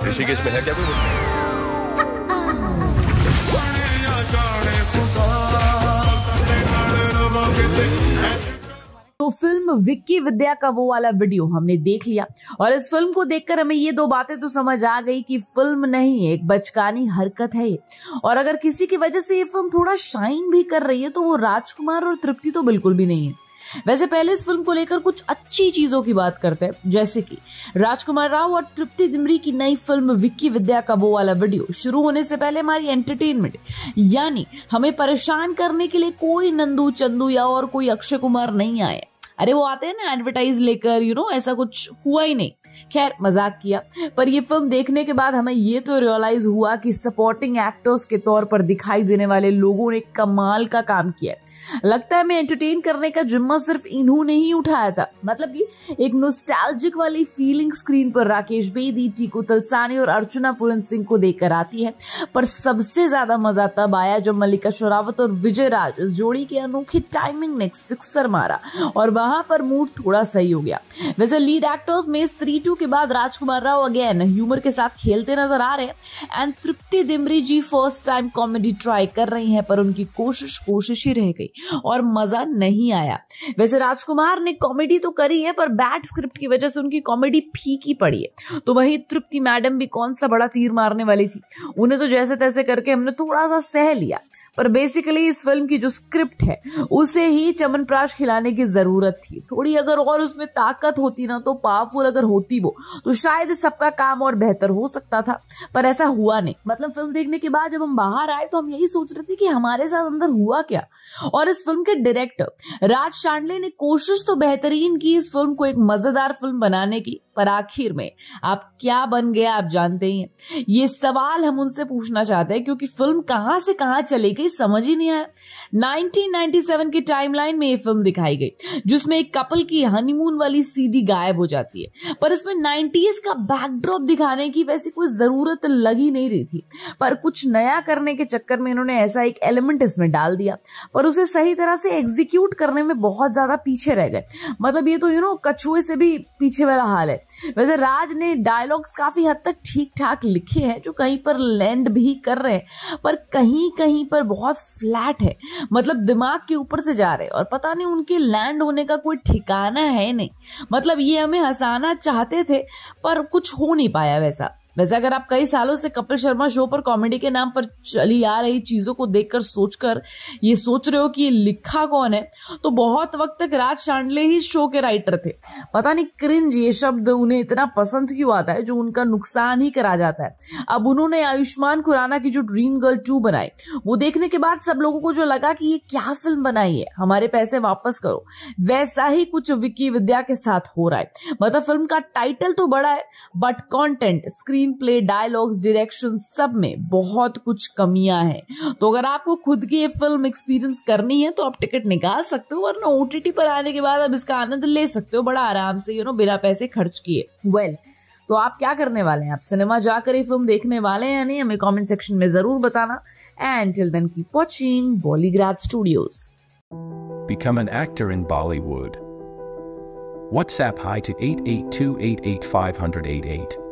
ऋषिकेश में है क्या कोई? तो फिल्म विक्की विद्या का वो वाला वीडियो हमने देख लिया और इस फिल्म को देखकर हमें ये दो बातें तो समझ आ गई कि फिल्म नहीं, एक बचकानी हरकत है ये। और अगर किसी की वजह से ये फिल्म थोड़ा शाइन भी कर रही है तो वो राजकुमार और तृप्ति तो बिल्कुल भी नहीं है। वैसे पहले इस फिल्म को लेकर कुछ अच्छी चीजों की बात करते हैं, जैसे कि राजकुमार राव और तृप्ति डिमरी की नई फिल्म विक्की विद्या का वो वाला वीडियो शुरू होने से पहले हमारी एंटरटेनमेंट यानी हमें परेशान करने के लिए कोई नंदू चंदू या और कोई अक्षय कुमार नहीं आए। अरे वो आते हैं ना एडवर्टाइज लेकर, ऐसा कुछ हुआ ही नहीं। खैर मजाक किया, पर ये फिल्म देखने के बाद हमें ये तो रियलाइज हुआ कि सपोर्टिंग एक्टर्स के तौर पर दिखाई देने वाले लोगों ने कमाल का काम किया। लगता है मैं एंटरटेन करने का जिम्मा सिर्फ इन्होंने ही उठाया था। मतलब कि एक नॉस्टैल्जिक वाली फीलिंग स्क्रीन पर राकेश बेदी, टीकू तलसानी और अर्चना पूरन सिंह को देकर आती है। पर सबसे ज्यादा मजा तब आया जब मल्लिका शेरावत और विजय राज इस जोड़ी की अनोखी टाइमिंग ने सिक्सर मारा और वहां पर मूड थोड़ा सही हो गया। वैसे लीड एक्टर्स में स्त्री 2 के बाद राजकुमार राव अगेन ह्यूमर के साथ खेलते नजर आ रहे हैं and Tripti Dimri ji first time comedy try कर रही हैं, पर उनकी कोशिश ही रह गई और मजा नहीं आया। वैसे राजकुमार ने कॉमेडी तो करी है पर बैड स्क्रिप्ट की वजह से उनकी कॉमेडी फीकी पड़ी है। तो वही तृप्ति मैडम भी कौन सा बड़ा तीर मारने वाली थी, उन्हें तो जैसे तैसे करके हमने थोड़ा सा सह लिया। पर बेसिकली इस फिल्म की जो स्क्रिप्ट है उसे ही चमनप्राश खिलाने की जरूरत थी। थोड़ी अगर और उसमें ताकत होती ना, तो पावरफुल अगर होती वो, तो शायद सबका काम और बेहतर हो सकता था, पर ऐसा हुआ नहीं। मतलब फिल्म देखने के बाद जब हम बाहर आए तो हम यही सोच रहे थे कि हमारे साथ अंदर हुआ क्या। और इस फिल्म के डायरेक्टर राज शांडले ने कोशिश तो बेहतरीन की इस फिल्म को एक मजेदार फिल्म बनाने की, पर आखिर में आप क्या बन गए आप जानते ही हैं। ये सवाल हम उनसे पूछना चाहते हैं क्योंकि फिल्म कहां से कहां चली गई समझ ही नहीं आया। 1997 की टाइमलाइन में ये फिल्म दिखाई गई जिसमें एक कपल की हनीमून वाली सीडी गायब हो जाती है, पर इसमें 90s का बैकड्रॉप दिखाने की वैसी कोई जरूरत लगी नहीं रही थी। पर कुछ नया करने के चक्कर में इन्होंने ऐसा एक एलिमेंट इसमें डाल दिया, पर उसे सही तरह से एग्जीक्यूट करने में बहुत ज्यादा पीछे रह गए। मतलब ये तो कछुए से भी पीछे वाला हाल है। वैसे राज ने डायलॉग्स काफी हद तक ठीक ठाक लिखे हैं जो कहीं पर लैंड भी कर रहे हैं, पर कहीं कहीं पर बहुत फ्लैट है। मतलब दिमाग के ऊपर से जा रहे हैं और पता नहीं उनके लैंड होने का कोई ठिकाना है नहीं। मतलब ये हमें हंसाना चाहते थे पर कुछ हो नहीं पाया वैसा। वैसे अगर आप कई सालों से कपिल शर्मा शो पर कॉमेडी के नाम पर चली आ रही चीजों को देखकर सोचकर ये सोच रहे हो कि ये लिखा कौन है, तो बहुत वक्त तक राज शांडले ही शो के राइटर थे। पता नहीं क्रिंज ये शब्द उन्हें इतना पसंद क्यों आता है जो उनका नुकसान ही करा जाता है। अब उन्होंने आयुष्मान खुराना की जो ड्रीम गर्ल 2 बनाई, वो देखने के बाद सब लोगों को जो लगा कि ये क्या फिल्म बनाई है, हमारे पैसे वापस करो, वैसा ही कुछ विक्की विद्या के साथ हो रहा है। मतलब फिल्म का टाइटल तो बड़ा है but content, screen play, dialogues, direction सब में बहुत कुछ कमियां हैं। तो अगर आपको खुद की ये फिल्म एक्सपीरियंस करनी है तो आप टिकट निकाल सकते हो, वरना ओटीटी पर आने के बाद आप इसका आनंद ले सकते हो बड़ा आराम से, बिना पैसे खर्च किए। तो आप क्या करने वाले हैं? आप सिनेमा जाकर ये फिल्म देखने वाले हैं या नहीं? हमें कमेंट सेक्शन में जरूर बताना। And till then keep watching Bollygrad Studios. Become an actor in Bollywood. WhatsApp hi to 88288588.